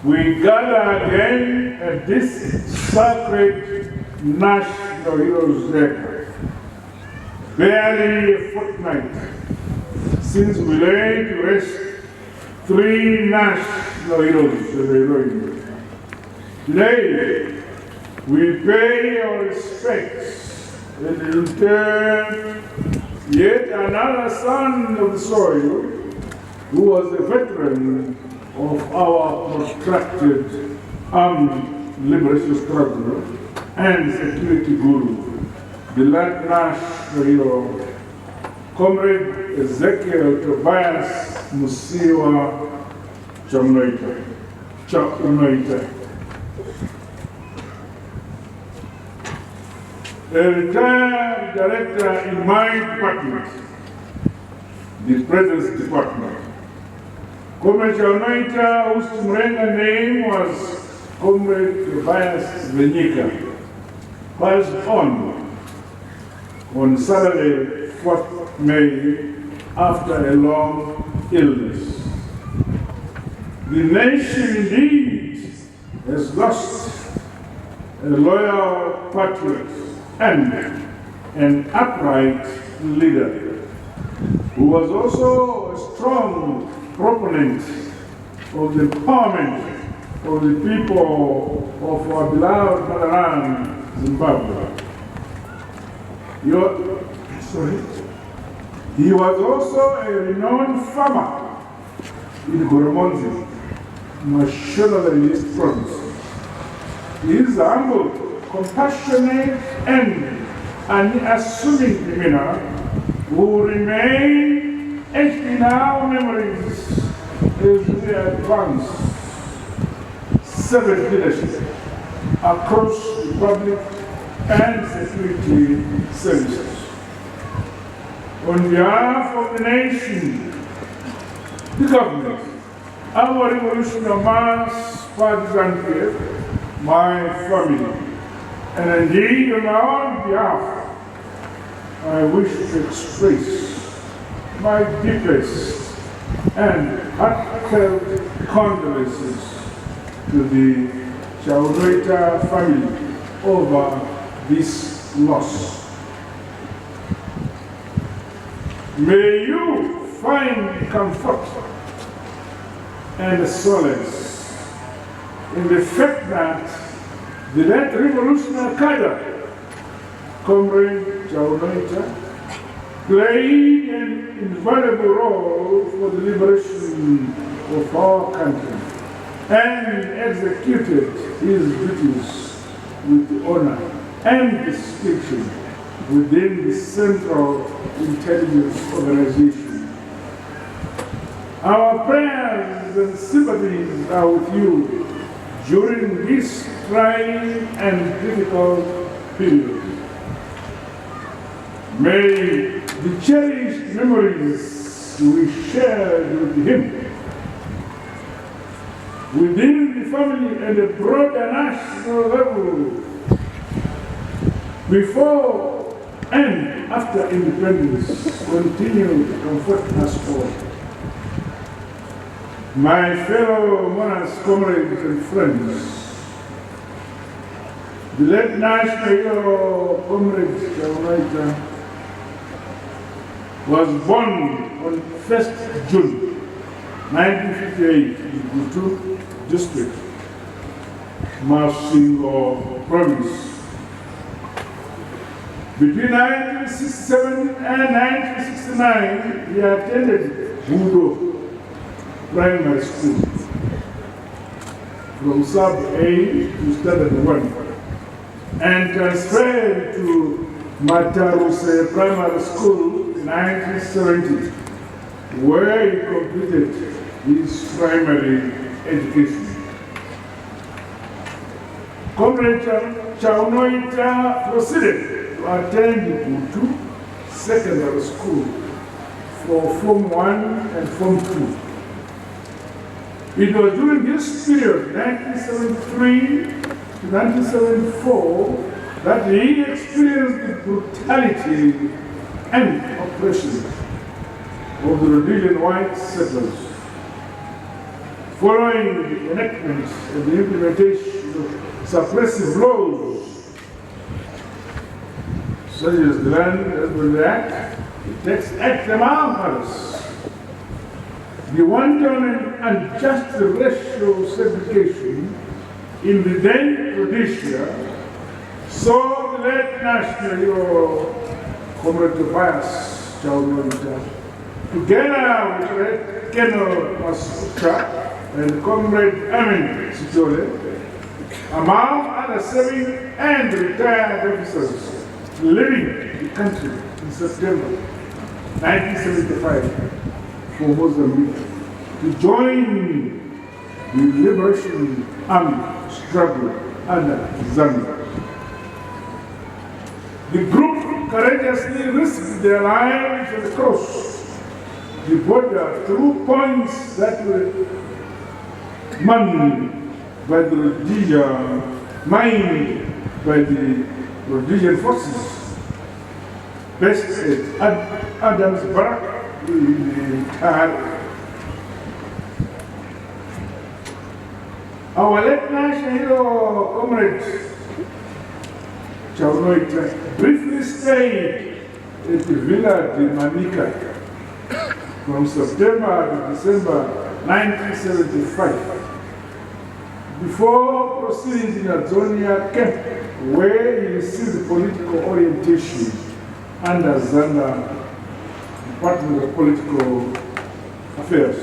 we gather again at this sacred National Heroes Day, barely a fortnight since we laid to rest 3 national heroes. Today, we pay our respects and interred yet another son of the soil who was a veteran of our protracted armed liberation struggle and security guru, the late national hero, Comrade Ezekiel Tobias Musiiwa Chaunoita. A retired director in my department, the Presence Department. Comrade Chaunoita, whose Mrenga name was Comrade Tobias Musiiwa, was on Saturday, 4th May, after a long illness. The nation indeed has lost a loyal patriot and an upright leader who was also a strong proponent of the empowerment of the people of our beloved motherland, Zimbabwe. He was also a renowned farmer in Goromonzi, Mashonaland province. He is humble, compassionate, and unassuming demeanor who remain etched in our memories as we advance servant leadership across the public and security services. On behalf of the nation, the government, our revolutionary mass partisan peers, my family, and indeed on our behalf, I wish to express my deepest and heartfelt condolences to the Chaunoita family over this loss. May you find comfort and solace in the fact that the late revolutionary cadre, Comrade Chaunoita, played an invaluable role for the liberation of our country and executed his duties with honor and distinction within the Central Intelligence Organization. Our prayers and sympathies are with you during this trying and difficult period. May the cherished memories we shared with him within the family and a broader national level before and after independence continue to comfort us all. My fellow monarchs, comrades, and friends, the late national hero, Comrade Chaunoita, was born on 1st June 1958 in Gutu district, Masvingo province. Between 1967 and 1969, he attended Budo Primary School from Sub-A to Standard 1 and transferred to Mataruse Primary School in 1970, where he completed his primary education. Comrade Chaunoita proceeded to attend Butu Secondary School for Form 1 and Form 2. It was during this period, 1973 to 1974, that he experienced the brutality and oppression of the Rhodesian white settlers. following the enactment and the implementation of suppressive laws, such as the Land Responsibility Act, the Tax Act, among others. The wanton and unjust racial segregation in the then Rhodesia saw the late national hero, Comrade Tobias Chaunoita, together with Colonel Masuka and Comrade Amin Sitole, among other serving and retired officers leaving the country in September 1975 for Mozambique to join the Liberation Army struggle under Zambia. The group courageously risked their lives and crossed the border through points that were mined by the Rhodesian forces based at Adams Barrack in the Tahari. Our late national hero, Comrade Chaunoita, briefly stayed at the Villa de Manica from September to December 1975 before proceeding to Azonia camp, where he received political orientation under Zanda Department of Political Affairs.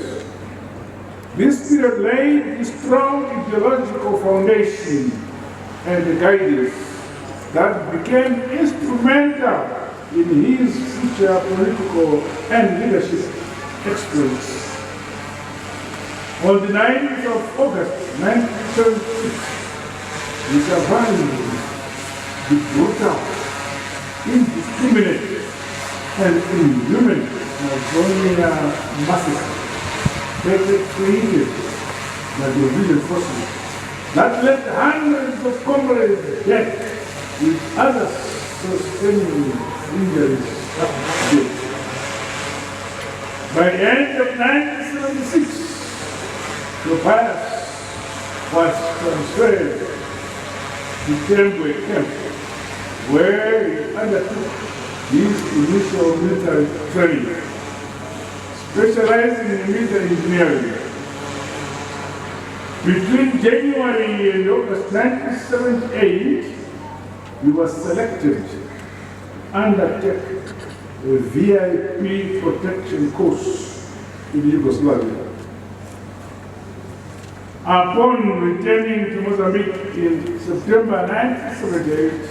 This period laid a strong ideological foundation and the guidance that became instrumental in his future political and leadership exploits. On the 9th of August 1976, we survived the brutal, indiscriminate, and inhuman Azonia massacre created by the Rhodesian forces that left hundreds of comrades dead, with others sustaining injuries up to date. By the end of 1976, Tobias was transferred to Tembwe camp, where he undertook his initial military training, specializing in military engineering. Between January and August 1978, he was selected to undertake a VIP protection course in Yugoslavia. Upon returning to Mozambique in September 1978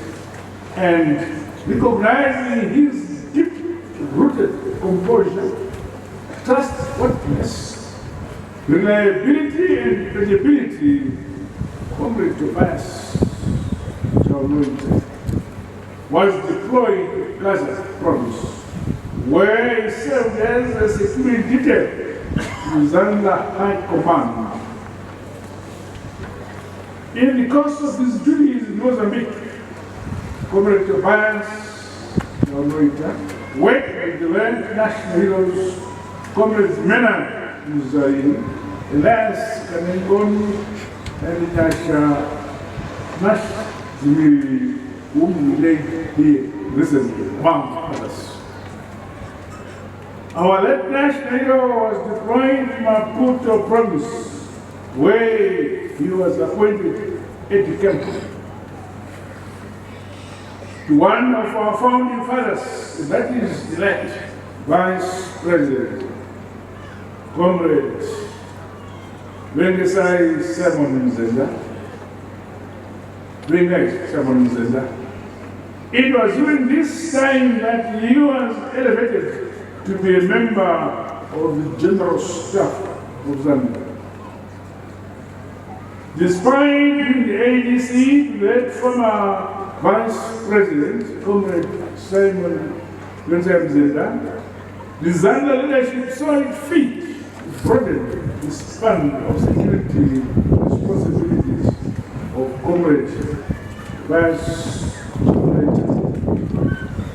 and recognizing his deep-rooted composure, trustworthiness, reliability, and credibility, Comrade Tobias Chaunoita was deployed to Gaza province, where he served as a security detail in Zanda High Command. In the course of his duties in Mozambique, Comrade Tobias Chaunoita worked with the late national heroes, Comrades Mena Muzayi, Elias Kanengoni, and Nash Zimiri, whom we laid here recently, among others. Our late national hero was deployed to Maputo province, where he was appointed at the camp to one of our founding fathers, that is the late Vice President, Comrade Vengesai Simon Nzenda. It was during this time that he was elevated to be a member of the General Staff of Zambia. Despite being the ADC, the former Vice President, Comrade Simon Nzenda, the Zambia leadership saw it fit to broaden the span of security responsibilities of Comrade Tobias Chaunoita.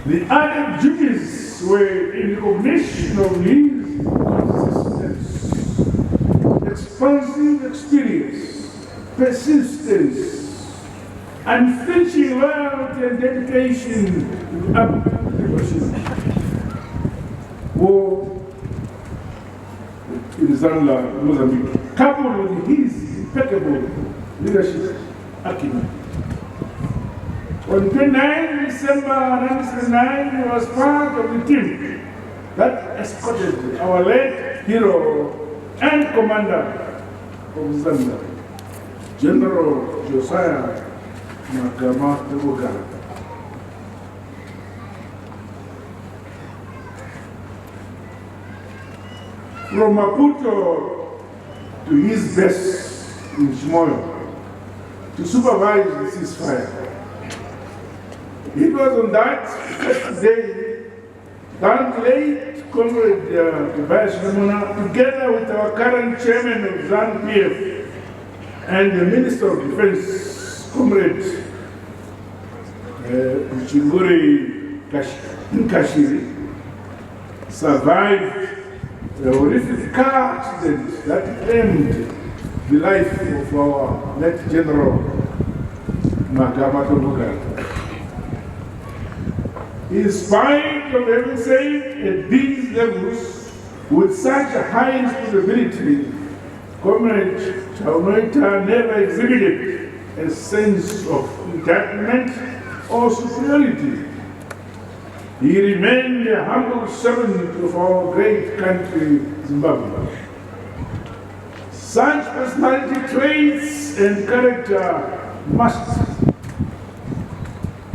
The added duties were in recognition of his consistent, expansive experience, persistence, unflinching loyalty and dedication to up war in Zambia, Mozambique, coupled with his impeccable leadership acumen. On 29 December 1969, he was part of the team that escorted our late hero and commander of Zambia, General Josiah Mnangagwa. From Maputo to his base in Chimoio to supervise the ceasefire. It was on that first day that late Comrade Tobias Musiiwa, together with our current chairman of ZANU-PF and the Minister of Defense, Comrade Nkashiri, survived a horrific car accident that claimed the life of our late General Mnangagwa. In spite of having saved at these levels with such a high responsibility, Comrade Chaunoita never exhibited a sense of entitlement or superiority. He remained a humble servant of our great country, Zimbabwe. Such personality traits and character must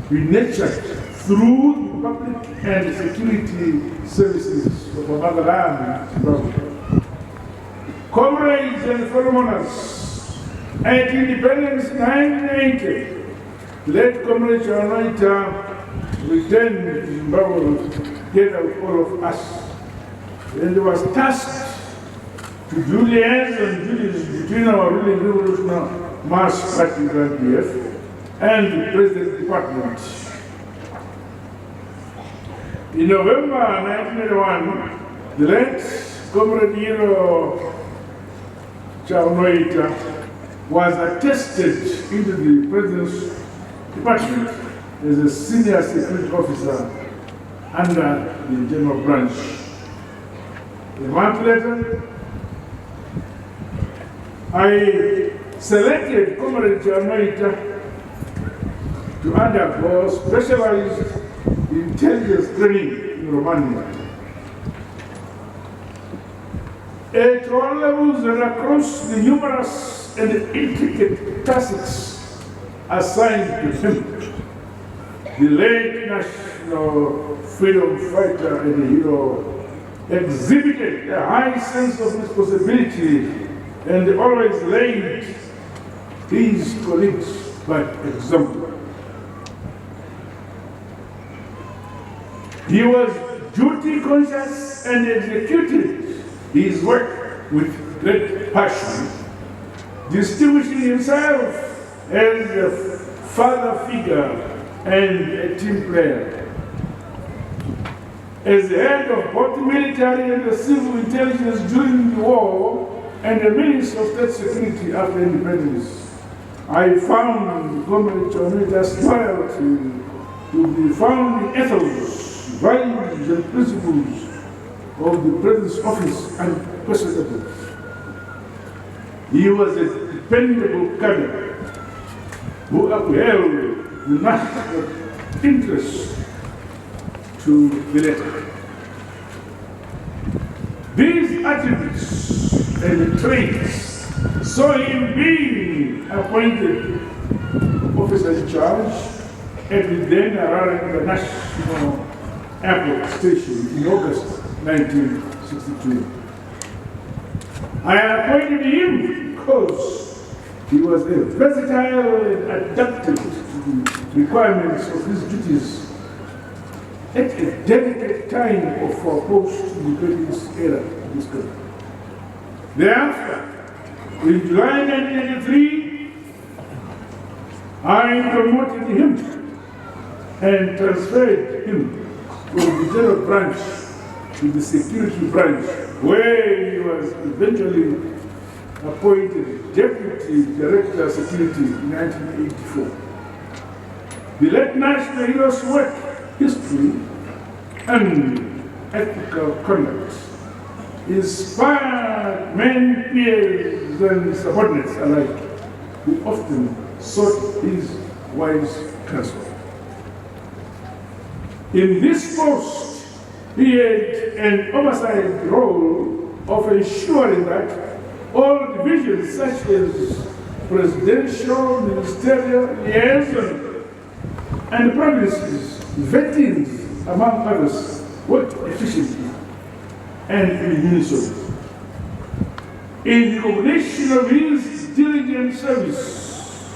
be nurtured through the public and security services of our motherland, Zimbabwe. Comrades and fellow monarchs, at independence 1980, late Comrade Chaunoita returned to Zimbabwe together with all of us, and he was tasked to do liaison duties between our ruling revolutionary mass party ZANU-PF and the President's Department. In November 1981, the late Comrade Hero Chaunoita was attested into the President's Department as a senior security officer under the General Branch. A month later, I selected Comrade Chaunoita to undergo specialized intelligence training in Romania. At all levels and across the numerous and intricate tasks assigned to him, the late national freedom fighter and hero exhibited a high sense of responsibility and always laid his colleagues by example. He was duty conscious and executed his work with great passion, distinguishing himself as a father figure and a team player. As the head of both military and the civil intelligence during the war and the Minister of State Security after independence, I found Comrade Chaunoita's loyalty to be found in ethos, values and principles of the President's office unprecedented. He was a dependable cadre who upheld the national interest to the letter. These attributes and traits saw him being appointed officer in charge at the then Harare International Airport Station in August 1962. I appointed him because he was a versatile and adapted to the requirements of his duties at a delicate time of our post-independence era of this country. Thereafter, in July 1983, I promoted him and transferred him from the general branch to the security branch, where he was eventually appointed Deputy Director of Security in 1984. The late national hero's work, history, and ethical conduct inspired many peers and subordinates alike who often sought his wise counsel. In this post, he had an oversight role of ensuring that all divisions such as presidential, ministerial, liaison, and provinces, vettings, among others, worked efficiently and in unison. In recognition of his diligent service,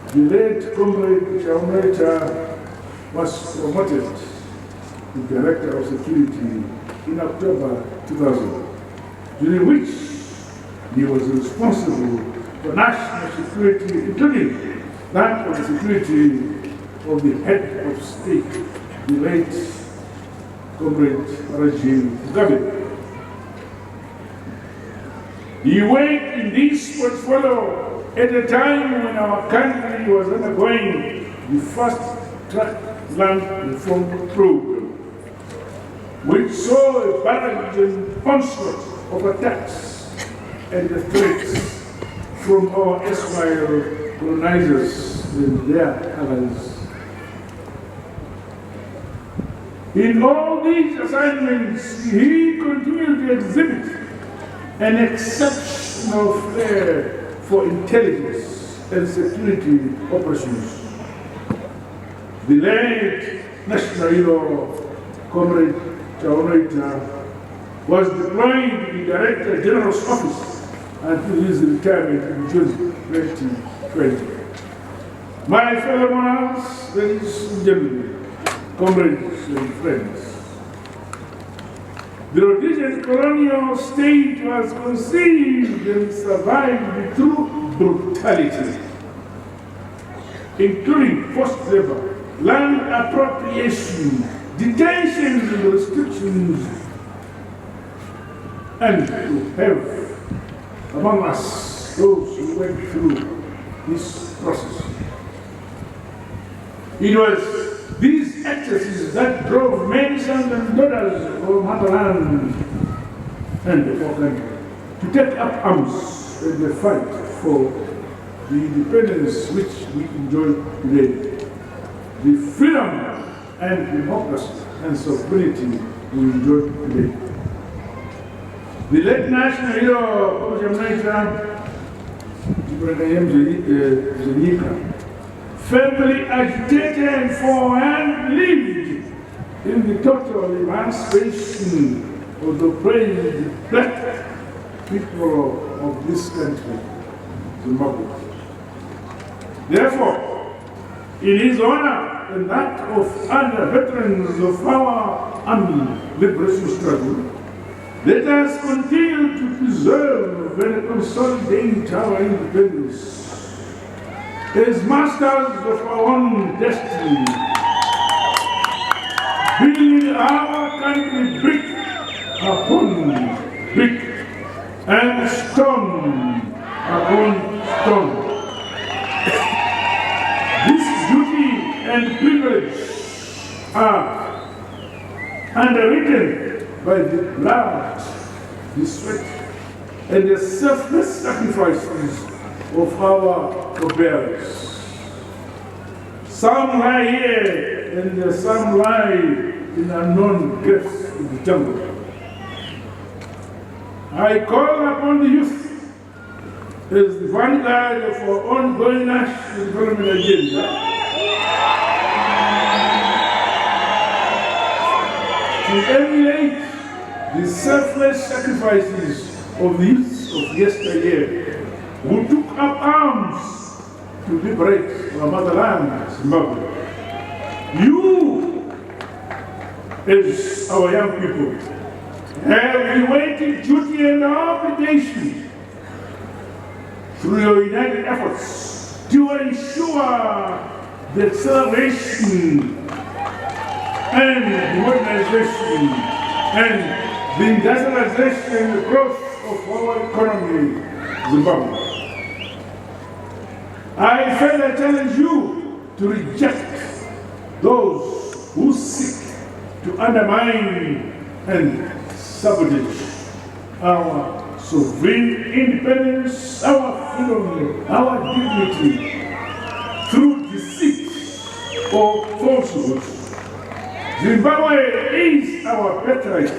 the late Comrade Chaunoita was promoted to Director of Security in October 2000, during which he was responsible for national security, including that of the security of the head of state, the late Comrade Mnangagwa. He worked in this portfolio at a time when our country was undergoing the first track land reform program, which saw a barrage and onslaught of attacks and the threats from our erstwhile colonizers and their allies. In all these assignments, he continued to exhibit an exceptional flair for intelligence and security operations. The late national hero, Comrade Chaunoita, was deployed to the Director General's office until his retirement in June 2020. My fellow monarchs, ladies and gentlemen, comrades and friends, the Rhodesian colonial state was conceived and survived through brutality, including forced labor, land appropriation, detentions and restrictions, and to have among us those who went through this process. It was these excesses that drove many sons and daughters of motherland and the country to take up arms in the fight for the independence which we enjoy today, the freedom and democracy and sovereignty we enjoy today. The late national hero Tobias Musiiwa Chaunoita firmly agitated for and believed in the total emancipation of the brave black people of this country, Zimbabwe. Therefore, in his honor and that of other veterans of our army liberation struggle, let us continue to preserve and consolidate our independence as masters of our own destiny, building our country brick upon brick and stone upon stone. This duty and privilege are underwritten by the blood, the sweat, and the selfless sacrifices of our forebears. Some lie here and some lie in unknown graves in the jungle. I call upon the youth as the vanguard of our ongoing national development agenda to emulate the selfless sacrifices of the youth of yesteryear who took up arms to liberate our motherland, Zimbabwe. You, as our young people, have a weighty duty and obligation through your united efforts to ensure the acceleration and the modernization and the industrialization and the growth of our economy, Zimbabwe. I further challenge you to reject those who seek to undermine and sabotage our sovereign independence, our freedom, our dignity through deceit or falsehood. Zimbabwe is our birthright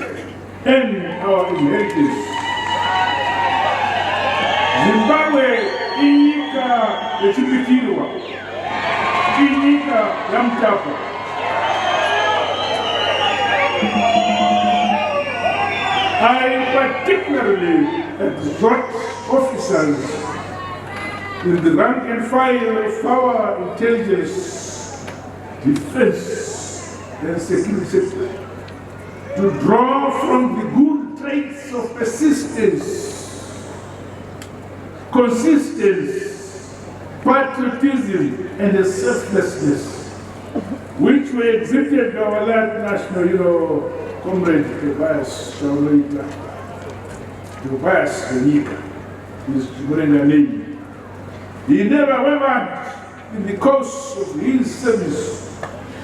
and our inheritance. Zimbabwe inyika yechipikirwa, inyika yamutapa. I particularly exhort officers in the rank and file of our intelligence, defense, and security sector to draw from the good traits of persistence, consistency, patriotism, and selflessness, which were exhibited by our late national hero, Comrade Tobias Chaunoita, Tobias Musiiwa, his Murenda name. He never wavered in the course of his service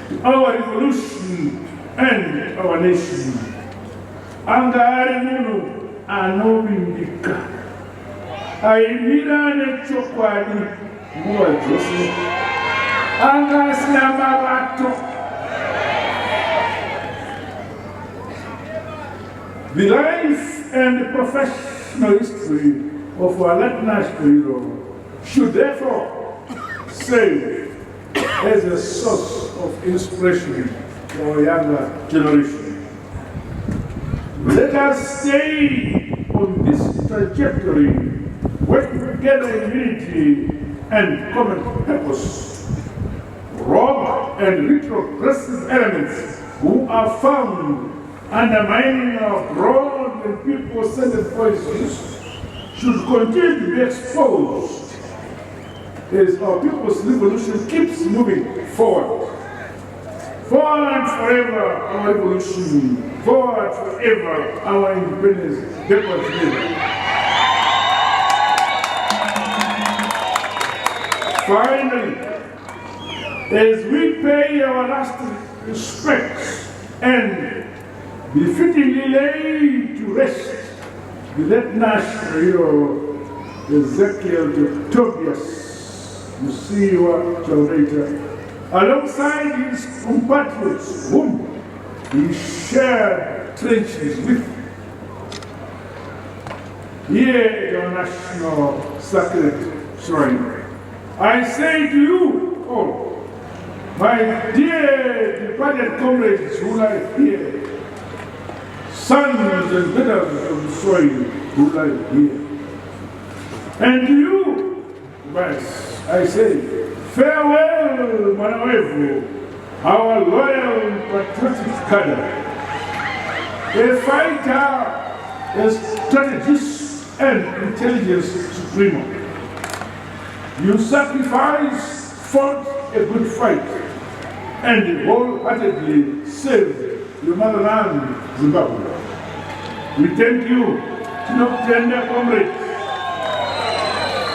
to our revolution and our nation. Angari munu anobimbika. Aimira nechokwadi nguwa dzose. Angasiyamba vato. The life and professional history of our late national hero should therefore serve as a source of inspiration for our younger generation. Let us stay on this trajectory, working together in unity and common purpose. Wrong and retrogressive elements who are found undermining our broad and people-centered voices should continue to be exposed as our people's revolution keeps moving forward. Forward forever, our revolution. Forward forever, our independence. Backwards never. Finally, as we pay our last respects and befittingly lay to rest the late national hero Ezekiel Tobias Musiiwa Chaunoita, alongside his compatriots whom he shared trenches with. Here at our national sacred shrine, I say to you all, my dear departed comrades who lie here, sons and daughters of the soil who lie here. And to you, Tobias, I say, farewell, Mnangagwa, our loyal patriotic cadre, a fighter, a strategist, and intelligence supremo. You sacrificed, fought a good fight, and wholeheartedly served your motherland, Zimbabwe. We thank you, tender comrades.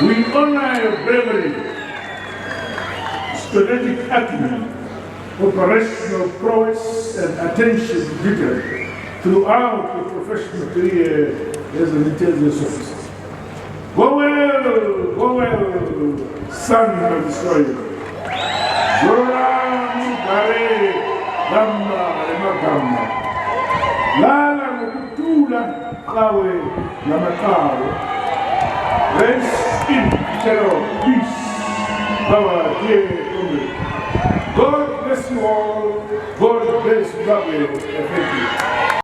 We honor your bravery, strategic acumen, operational prowess, and attention to detail throughout your professional career as an intelligence officer. Go well, son of the soil. Zoram Gare Gamma Remagama. Lala Mukutula Kawe Yamakao. Rest in eternal peace, our dear comrade. God bless you all. God bless Zimbabwe. Thank you.